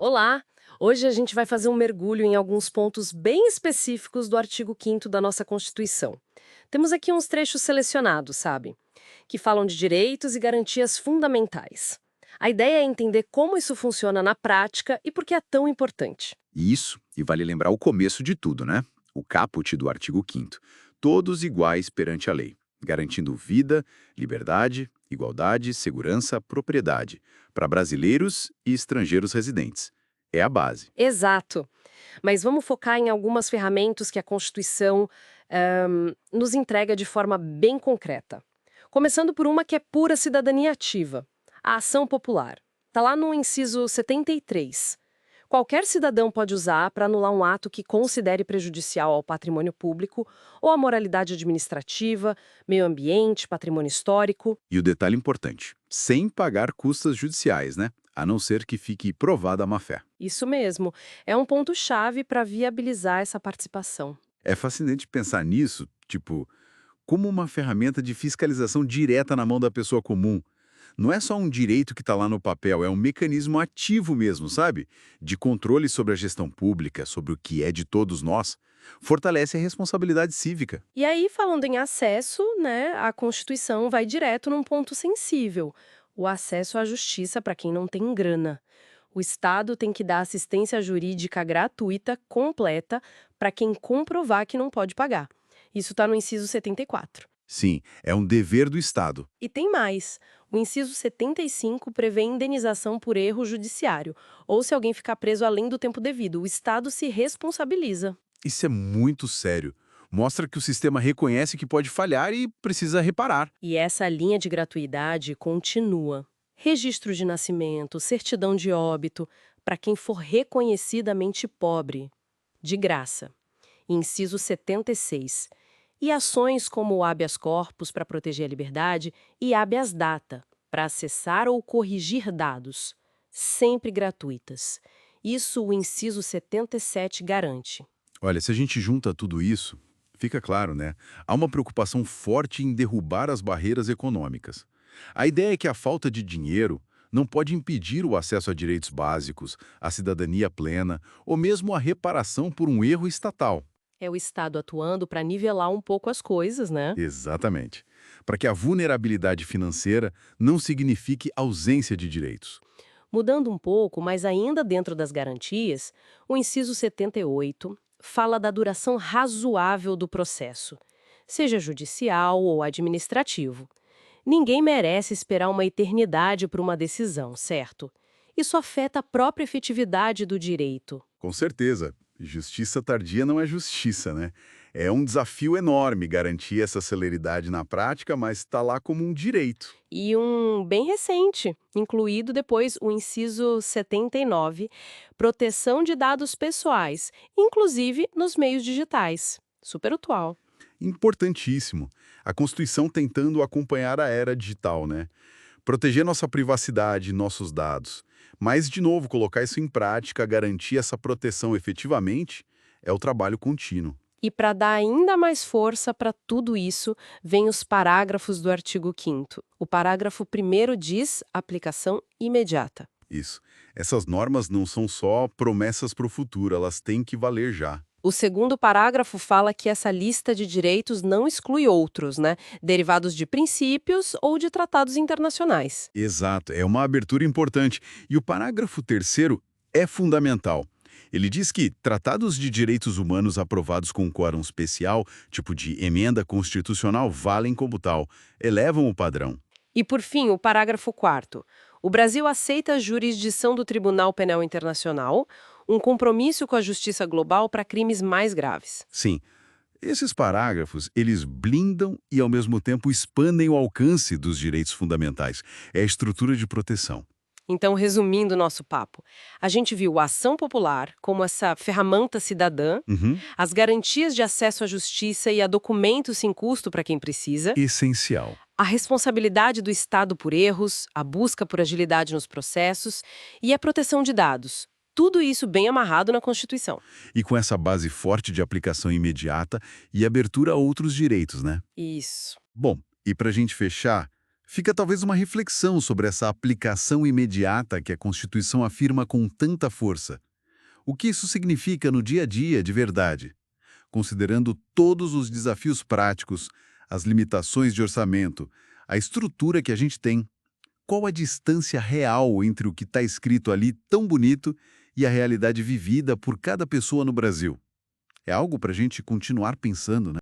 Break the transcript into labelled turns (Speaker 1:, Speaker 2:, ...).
Speaker 1: Olá! Hoje a gente vai fazer um mergulho em alguns pontos bem específicos do artigo 5º da nossa Constituição. Temos aqui uns trechos selecionados, sabe? Que falam de direitos e garantias fundamentais. A ideia é entender como isso funciona na prática e por que é tão importante.
Speaker 2: Isso, e vale lembrar o começo de tudo, né? O caput do artigo 5º. Todos iguais perante a lei, garantindo vida, liberdade, igualdade, segurança, propriedade, para brasileiros e estrangeiros residentes. É a base.
Speaker 1: Exato. Mas vamos focar em algumas ferramentas que a Constituição nos entrega de forma bem concreta. Começando por uma que é pura cidadania ativa, a ação popular. Está lá no inciso 73. Qualquer cidadão pode usar para anular um ato que considere prejudicial ao patrimônio público ou à moralidade administrativa, meio ambiente, patrimônio histórico.
Speaker 2: E o detalhe importante, sem pagar custas judiciais, né? A não ser que fique provada a má-fé.
Speaker 1: Isso mesmo, é um ponto-chave para viabilizar essa participação.
Speaker 2: É fascinante pensar nisso, tipo, como uma ferramenta de fiscalização direta na mão da pessoa comum. Não é só um direito que está lá no papel, é um mecanismo ativo mesmo, sabe? De controle sobre a gestão pública, sobre o que é de todos nós. Fortalece a responsabilidade cívica.
Speaker 1: E aí, falando em acesso, né, a Constituição vai direto num ponto sensível: o acesso à justiça para quem não tem grana. O Estado tem que dar assistência jurídica gratuita, completa, para quem comprovar que não pode pagar. Isso está no inciso 74.
Speaker 2: Sim, é um dever do Estado.
Speaker 1: E tem mais. O inciso 75 prevê indenização por erro judiciário, ou se alguém ficar preso além do tempo devido, o Estado se responsabiliza.
Speaker 2: Isso é muito sério. Mostra que o sistema reconhece que pode falhar e precisa reparar.
Speaker 1: E essa linha de gratuidade continua. Registro de nascimento, certidão de óbito, para quem for reconhecidamente pobre. De graça. Inciso 76. E ações como o habeas corpus para proteger a liberdade e habeas data para acessar ou corrigir dados. Sempre gratuitas. Isso o inciso 77 garante.
Speaker 2: Olha, se a gente junta tudo isso, fica claro, né? Há uma preocupação forte em derrubar as barreiras econômicas. A ideia é que a falta de dinheiro não pode impedir o acesso a direitos básicos, a cidadania plena ou mesmo a reparação por um erro estatal.
Speaker 1: É o Estado atuando para nivelar um pouco as coisas, né?
Speaker 2: Exatamente. Para que a vulnerabilidade financeira não signifique ausência de direitos.
Speaker 1: Mudando um pouco, mas ainda dentro das garantias, o inciso 78 fala da duração razoável do processo, seja judicial ou administrativo. Ninguém merece esperar uma eternidade por uma decisão, certo? Isso afeta a própria efetividade do direito.
Speaker 2: Com certeza, justiça tardia não é justiça, né? É um desafio enorme garantir essa celeridade na prática, mas está lá como um direito.
Speaker 1: E um bem recente, incluído depois o inciso 79, proteção de dados pessoais, inclusive nos meios digitais. Super atual.
Speaker 2: Importantíssimo. A Constituição tentando acompanhar a era digital, né? Proteger nossa privacidade, nossos dados. Mas, de novo, colocar isso em prática, garantir essa proteção efetivamente, é o trabalho contínuo.
Speaker 1: E para dar ainda mais força para tudo isso, vem os parágrafos do artigo 5º. O parágrafo primeiro diz aplicação imediata.
Speaker 2: Isso. Essas normas não são só promessas para o futuro, elas têm que valer já.
Speaker 1: O segundo parágrafo fala que essa lista de direitos não exclui outros, né? Derivados de princípios ou de tratados internacionais.
Speaker 2: Exato, é uma abertura importante. E o parágrafo terceiro é fundamental. Ele diz que tratados de direitos humanos aprovados com quórum especial, tipo de emenda constitucional, valem como tal, elevam o padrão.
Speaker 1: E, por fim, o parágrafo 4º. O Brasil aceita a jurisdição do Tribunal Penal Internacional, um compromisso com a justiça global para crimes mais graves.
Speaker 2: Sim, esses parágrafos, eles blindam e, ao mesmo tempo, expandem o alcance dos direitos fundamentais. É a estrutura de proteção.
Speaker 1: Então, resumindo o nosso papo, a gente viu a ação popular como essa ferramenta cidadã,
Speaker 2: Uhum.
Speaker 1: as garantias de acesso à justiça e a documentos sem custo para quem precisa,
Speaker 2: Essencial.
Speaker 1: a responsabilidade do Estado por erros, a busca por agilidade nos processos e a proteção de dados. Tudo isso bem amarrado na Constituição.
Speaker 2: E com essa base forte de aplicação imediata e abertura a outros direitos, né?
Speaker 1: Isso.
Speaker 2: Bom, e para a gente fechar, Fica talvez uma reflexão sobre essa aplicação imediata que a Constituição afirma com tanta força. O que isso significa no dia a dia de verdade? Considerando todos os desafios práticos, as limitações de orçamento, a estrutura que a gente tem, qual a distância real entre o que está escrito ali tão bonito e a realidade vivida por cada pessoa no Brasil? É algo para a gente continuar pensando, né?